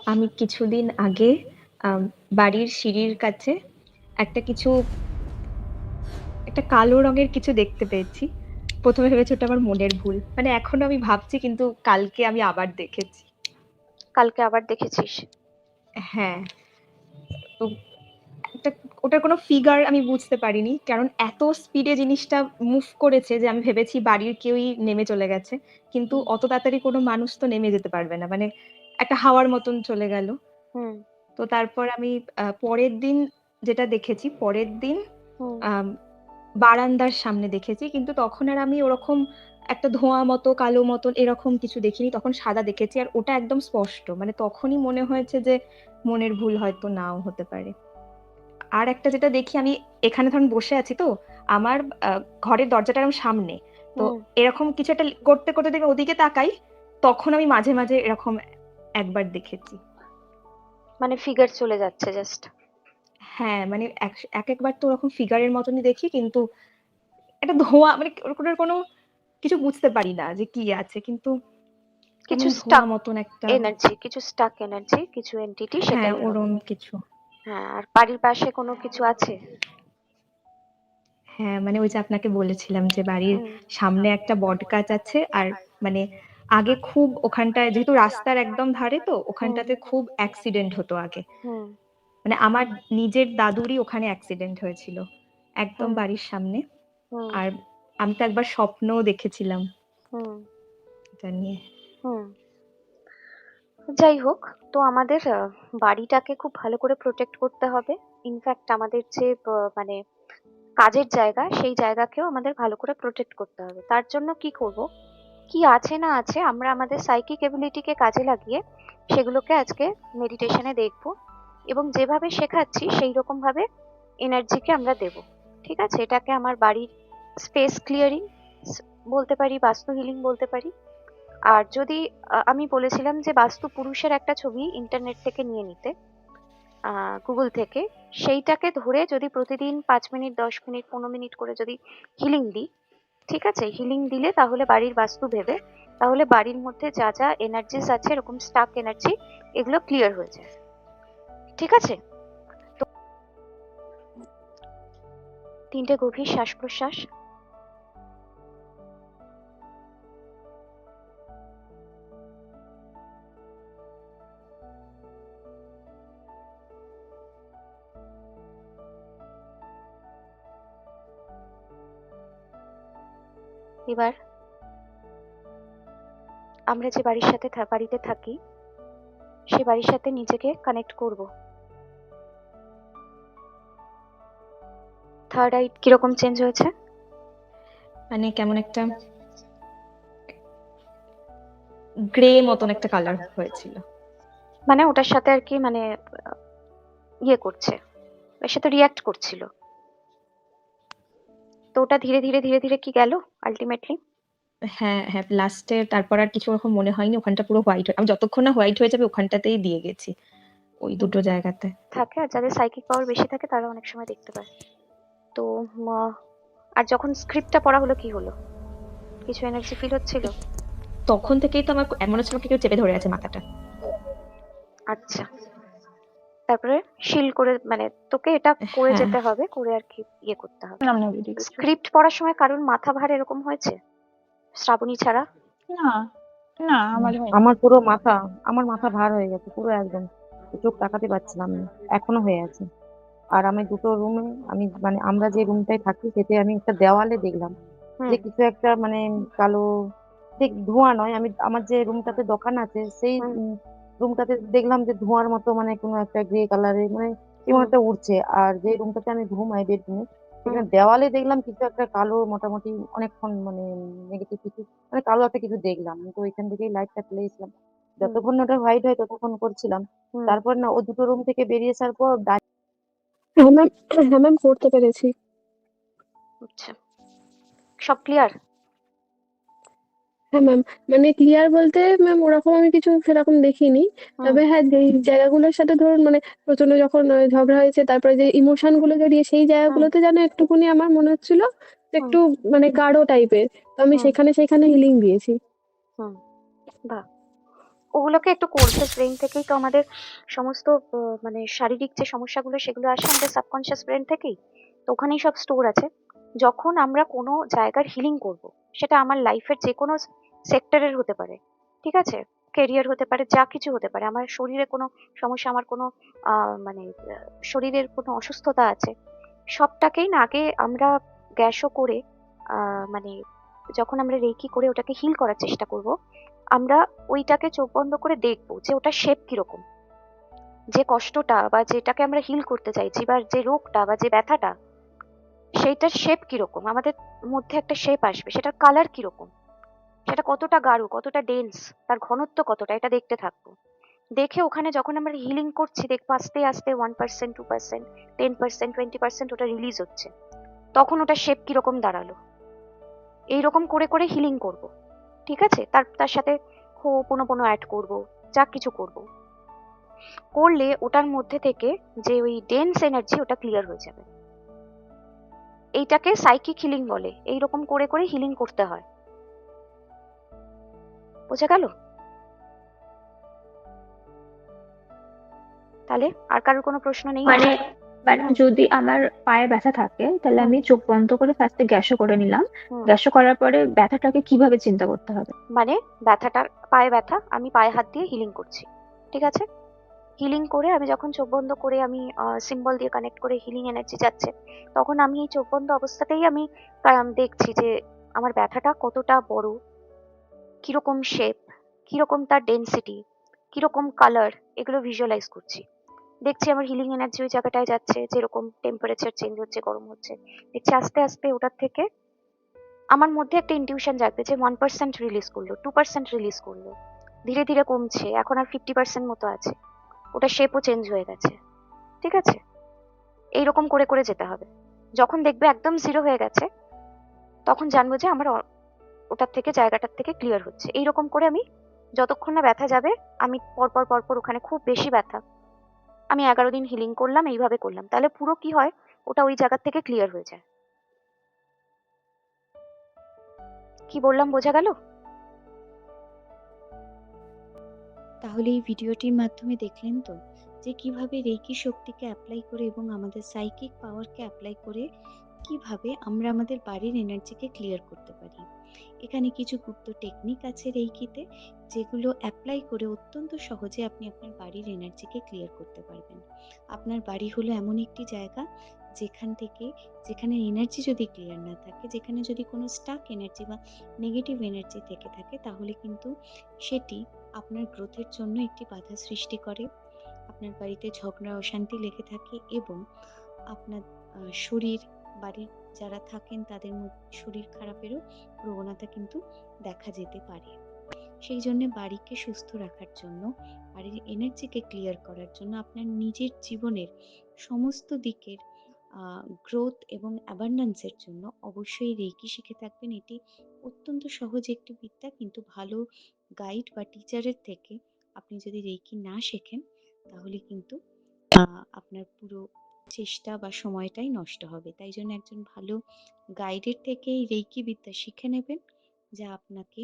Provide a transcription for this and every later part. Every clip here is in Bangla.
আমি কিছুদিন আগে আম বাড়ির সিঁড়ির কাছে একটা কিছু একটা কালো রঙের কিছু দেখতে পেয়েছি। ১ম এ ভেবেছি ওটা আমার মনের ভুল। মানে এখনো আমি ভাবছি কিন্তু কালকে আমি আবার দেখেছি। কালকে আবার দেখেছিস? হ্যাঁ, তো একটা ওটার কোনো ফিগার আমি বুঝতে পারিনি। কারণ এত স্পিডে জিনিসটা মুভ করেছে যে আমি ভেবেছি বাড়ির কেউই নেমে চলে গেছে। কিন্তু হুম, অত তাড়াতাড়ি কোনো মানুষ তো নেমে যেতে পারবে না। মানে একটা হাওয়ার মতন চলে গেল। হুম, তো তারপর আমি পরের দিন যেটা দেখেছি, পরের দিন হুম, আম বারান্দার সামনে দেখেছি। কিন্তু তখন আর আমি ওরকম একটা ধোঁয়া মতো, কালো মতন এরকম কিছু দেখিনি। তখন সাদা দেখেছি। আর ওটা একদম স্পষ্ট। মানে তখনই মনে হয়েছে যে মনের ভুল হয়তো নাও হতে পারে। আর একটা যেটা দেখি আমি এখানে ধরুন বসে আছি তো, আমার আ ঘরের দরজাটার এরকম সামনে। তো হুম। এরকম কিছু একটা করতে দেখি ওদিকে তাকাই, তখন আমি মাঝে মাঝে এরকম একবার দেখেছি। মানে ফিগার চলে যাচ্ছে জাস্ট। হ্যাঁ, মানে একেকবার তো ওরকম ফিগারের মতনই দেখি কিন্তু একটা ধোঁয়া মানে ওটার কোনো কিছু বুঝতে পারি না যে কি আছে। কিন্তু কিছু কেমন ধোঁয়া স্টাক মতন একটা। এনার্জি, কিছু স্টাক এনার্জি, কিছু এন্টিটি, হ্যাঁ, সেটাই হবে। ওরম কিছু। হ্যাঁ, আর বাড়ির পাশে কোনো কিছু আছে? হ্যাঁ, মানে ওই যে আপনাকে বলেছিলাম যে বাড়ির হুম, সামনে একটা বটগাছ আছে। আর মানে আগে খুব ওখানটায় যেহেতু রাস্তার একদম ধারে তো হুম, ওখানটাতে খুব অ্যাক্সিডেন্ট হতো আগে। হুম, মানে আমার নিজের দাদুরই ওখানে অ্যাক্সিডেন্ট হয়েছিল। একদম হুম, বাড়ির সামনে। হুম, আর আমি তো একবার স্বপ্নও দেখেছিলাম হুম, এটা নিয়ে। হুম। যাই হোক, তো আমাদের বাড়িটাকে খুব ভালো করে প্রোটেক্ট করতে হবে। ইনফ্যাক্ট আমাদের যে মানে কাজের জায়গা, সেই জায়গাকেও আমাদের ভালো করে প্রোটেক্ট করতে হবে। তার জন্য কি করব, কি আছে না আছে আমরা আমাদের সাইকিক এবিলিটিকে কাজে লাগিয়ে সেগুলোকে আজকে মেডিটেশনে দেখব, এবং যেভাবে শেখাচ্ছি সেই রকম ভাবে এনার্জিকে আমরা দেব। ঠিক আছে? এটাকে আমার বাড়ির স্পেস ক্লিয়ারিং বলতে পারি, বাস্তু হিলিং বলতে পারি। আর যদি আমি বলেছিলাম যে বাস্তু পুরুষের একটা ছবি ইন্টারনেট থেকে নিয়ে নিতে, গুগল থেকে, সেইটাকে ধরে যদি প্রতিদিন 5 মিনিট, 10 মিনিট, 15 মিনিট করে যদি হিলিং দিই, ঠিক আছে, হিলিং দিলে তাহলে বাড়ির বাস্তু ভেবে, তাহলে বাড়ির মধ্যে যা যা এনার্জিস আছে, এরকম স্টাক এনার্জি, এগুলো ক্লিয়ার হয়ে যায়। ঠিক আছে? তো 3টে গভীর শ্বাস প্রশ্বাস। এবার আমরা যে বাড়ির সাথে বাড়িতে থাকি, সে বাড়ির সাথে নিজেকে কানেক্ট করব। থার্ড আই কিরকম চেঞ্জ হয়েছে? মানে কেমন একটা গ্রে মতন একটা কালার হয়েছিল। মানে ওটার সাথে আর কি, মানে ইয়ে করছে, ওর সাথে রিয়াক্ট করছিল। তো ওটা ধীরে ধীরে ধীরে ধীরে কি গেল আলটিমেটলি? হ্যাঁ, লাস্টে তারপর আর কিছু ওরকম মনে হয়নি। ওখানটা পুরো হোয়াইট আমি যতক্ষণ না হোয়াইট হয়ে যাবে ওখানটাতেই দিয়ে গেছি। ওই দুটো জায়গাতে। থাকে, আর যাদের সাইকিক পাওয়ার বেশি থাকে তারা অনেক সময় দেখতে পায়। তো আর যখন স্ক্রিপ্টটা পড়া হলো কি হলো? কিছু এনার্জি ফিল হচ্ছিল? তখন থেকেই তো আমার মনে হচ্ছে আমাকে কেউ চেপে ধরে আছে মাথাটা। আচ্ছা। তারপরে শিল করে, মানে তোকে এটা করে হ্যাঁ। যেতে হবে, করে আর কি ইয়ে করতে হবে। নাম নেবো ঠিক আছে। স্ক্রিপ্ট পড়ার সময় কারোর মাথা ভার এরকম হয়েছে, শ্রাবণী ছাড়া? না, না আমার হয়নি। আমার পুরো মাথা আমার মাথা ভার হয়ে গেছে পুরো একদম। চোখ তাকাতে পারছিলাম না। এখনো হয়ে আছে। আর আমি দুটো রুমে, আমি মানে আমরা যে রুমটায় থাকি সেটা আমি একটা দেওয়ালে দেখলাম যে হুম, কিছু একটা মানে কালো, ঠিক ধোঁয়া নয়, আমি আমার যে রুমটাতে দোকান আছে সেই হুম, রুমটাতে দেখলাম যে ধোঁয়ার মতো মানে কোনো একটা গ্রে কালারের মানে কেমন হুম, একটা উঠছে। আর যে রুমটাতে আমি ঘুমাই বেডরুমে, হুম, সেখানে দেওয়ালে দেখলাম কিছু একটা কালো মোটামুটি অনেকক্ষণ মানে নেগেটিভ কিছু মানে কালো একটা কিছু দেখলাম। তো ওইখান থেকেই লাইটটা ফেলেছিলাম, হুম, যতক্ষণ না ওটা হোয়াইট হয় ততক্ষণ করছিলাম। হুম। তারপর না ও দুটো রুম থেকে বেরিয়ে আসার পর হ্যাঁ ম্যাম, হ্যাঁ ম্যাম করতে পেরেছি। আচ্ছা, সব ক্লিয়ার? হ্যাঁ ম্যাম, মানে ক্লিয়ার বলতে ম্যাম ওরকম আমি কিছু সেরকম দেখিনি। হুম, তবে হ্যাঁ, যেই জায়গাগুলোর সাথে ধরুন মানে প্রচন্ড যখন ঝগড়া হয়েছে, তারপরে যে ইমোশন গুলো জড়িয়ে সেই হুম, জায়গাগুলোতে যেন একটুখানি আমার মনে হচ্ছিল যে হুম, একটু মানে গাঢ় টাইপের। তো আমি হুম, সেখানে সেখানে হিলিং দিয়েছি। হুম। বাহ! ওগুলোকে একটু কনসিয়াস ব্রেন থেকেই তো আমাদের সমস্ত মানে শারীরিক যে সমস্যাগুলো সেগুলো আসে আমাদের সাবকনসিয়াস ব্রেন থেকেই। তো ওখানেই সব স্টোর আছে। যখন আমরা কোনো জায়গার হিলিং করব, সেটা আমার লাইফের যে কোনো সেক্টরের হতে পারে, ঠিক আছে? কেরিয়ার হতে পারে, যা কিছু হতে পারে। আমার শরীরে কোনো সমস্যা, আমার কোনো মানে শরীরের কোনো অসুস্থতা আছে, সবটাকেই না আগে আমরা গ্যাসও করে মানে যখন আমরা রেকি করে ওটাকে হিল করার চেষ্টা করব, আমরা ওইটাকে চোখ বন্ধ করে দেখবো যে ওটা শেপ কিরকম, যে কষ্টটা বা যেটাকে আমরা হিল করতে চাইছি বা যে রোগটা বা যে ব্যথাটা, সেইটার শেপ কিরকম, আমাদের মধ্যে একটা শেপ আসবে, সেটার কালার কিরকম, সেটা কতটা গাঢ়, কতটা ডেন্স, তার ঘনত্ব কতটা, এটা দেখতে থাকবো। দেখে ওখানে যখন আমরা হিলিং করছি দেখবো আস্তে আস্তে 1%, 2%, 10%, 20% ওটা রিলিজ হচ্ছে। তখন ওটা শেপ কিরকম দাঁড়ালো, এইরকম করে করে হিলিং করব। ঠিক আছে? তার তার সাথে পুনঃ অ্যাড করব, যা কিছু করব। করলে ওটার মধ্যে থেকে যে ওই ডেন্স এনার্জি ওটা ক্লিয়ার হয়ে যাবে। এইটাকে সাইকিক হিলিং বলে। এইরকম করে করে হিলিং করতে হয়। বোঝা গেল? তাহলে আর কারোর কোনো প্রশ্ন নেই মানে আশা? মানে হুম, যদি আমার পায়ে ব্যথা থাকে তাহলে হুম, আমি চোখ বন্ধ করে ফার্স্টে গ্যাসও করে নিলাম। হুম। গ্যাসও করার পরে ব্যথাটাকে কিভাবে চিন্তা করতে হবে? মানে ব্যথাটার, পায়ে ব্যথা, আমি পায়ে হাত দিয়ে হিলিং করছি। ঠিক আছে? হিলিং করে আমি যখন চোখ বন্ধ করে আমি সিম্বল দিয়ে কানেক্ট করে হিলিং এনার্জি যাচ্ছে, তখন আমি এই চোখ বন্ধ অবস্থাতেই আমি দেখছি যে আমার ব্যথাটা কতটা বড়, কিরকম শেপ, কিরকম তার ডেন্সিটি, কিরকম কালার, এগুলো ভিজুয়ালাইজ করছি। দেখছি আমার হিলিং এনার্জি ওই জায়গাটায় যাচ্ছে, যেরকম টেম্পারেচার চেঞ্জ হচ্ছে, গরম হচ্ছে। দেখছি আস্তে আস্তে ওটার থেকে আমার মধ্যে একটা ইনটিউশন জাগবে যে 1% রিলিজ করলো, 2% রিলিজ করলো, ধীরে ধীরে কমছে, এখন আর 50% মতো আছে, ওটা শেপও চেঞ্জ হয়ে গেছে। ঠিক আছে? এইরকম করে করে যেতে হবে। যখন দেখবে একদম জিরো হয়ে গেছে, তখন জানবো যে আমার ওটার থেকে, জায়গাটার থেকে ক্লিয়ার হচ্ছে। এইরকম করে আমি যতক্ষণ না ব্যথা যাবে, আমি পরপর পরপর ওখানে খুব বেশি ব্যথা, আমি 11 দিন হিলিং করলাম, এইভাবে করলাম, তাহলে পুরো কি হয়, ওটা ওই জায়গা থেকে ক্লিয়ার হয়ে যায়। কি বললাম বোঝা গেল? তাহলে এই ভিডিওটির মাধ্যমে দেখলেন তো যে কিভাবে রেকি শক্তিকে অ্যাপ্লাই করে এবং আমাদের সাইকিক পাওয়ারকে অ্যাপ্লাই করে কিভাবে আমরা আমাদের বাড়ির এনার্জিকে ক্লিয়ার করতে পারি। এখানে কিছু গুপ্ত টেকনিক আছে রেইকিতে, যেগুলো অ্যাপ্লাই করে অত্যন্ত সহজে আপনি আপনার বাড়ির এনার্জিকে ক্লিয়ার করতে পারবেন। আপনার বাড়ি হলো এমন একটি জায়গা যেখানে এনার্জি যদি ক্লিয়ার না থাকে, যেখানে যদি কোনো স্টাক এনার্জি বা নেগেটিভ এনার্জি থেকে থাকে, তাহলে কিন্তু সেটি আপনার গ্রোথের জন্য একটি বাধা সৃষ্টি করে। আপনার বাড়িতে ঝগড়া অশান্তি লেগে থাকে এবং আপনার শরীর, বাড়ির যারা থাকেন তাদের শরীর খারাপেরও প্রবণতা কিন্তু দেখা যেতে পারে। সেই জন্যে বাড়িকে সুস্থ রাখার জন্য, বাড়ির এনার্জিকে ক্লিয়ার করার জন্য, আপনার নিজের জীবনের সমস্ত দিকের গ্রোথ এবং অ্যাবান্ড্যান্সের জন্য অবশ্যই রেকি শিখে থাকবেন। এটি অত্যন্ত সহজ একটি বিদ্যা, কিন্তু ভালো গাইড বা টিচারের থেকে আপনি যদি রেকি না শেখেন, তাহলে কিন্তু আপনার পুরো চেষ্টা বা সময়টাই নষ্ট হবে। তাই জন্য একজন ভালো গাইডের থেকে এই রেকি বিদ্যা শিখে নেবেন, যা আপনাকে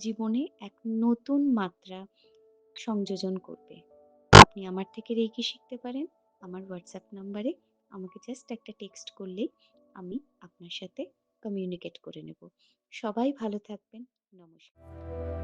জীবনে এক নতুন মাত্রা সংযোজন করবে। আপনি আমার থেকে রেকি শিখতে পারেন আমার হোয়াটসঅ্যাপ নাম্বারে। আমাকে জাস্ট একটা টেক্সট করলেই আমি আপনার সাথে কমিউনিকেট করে নেব। সবাই ভালো থাকবেন। নমস্কার।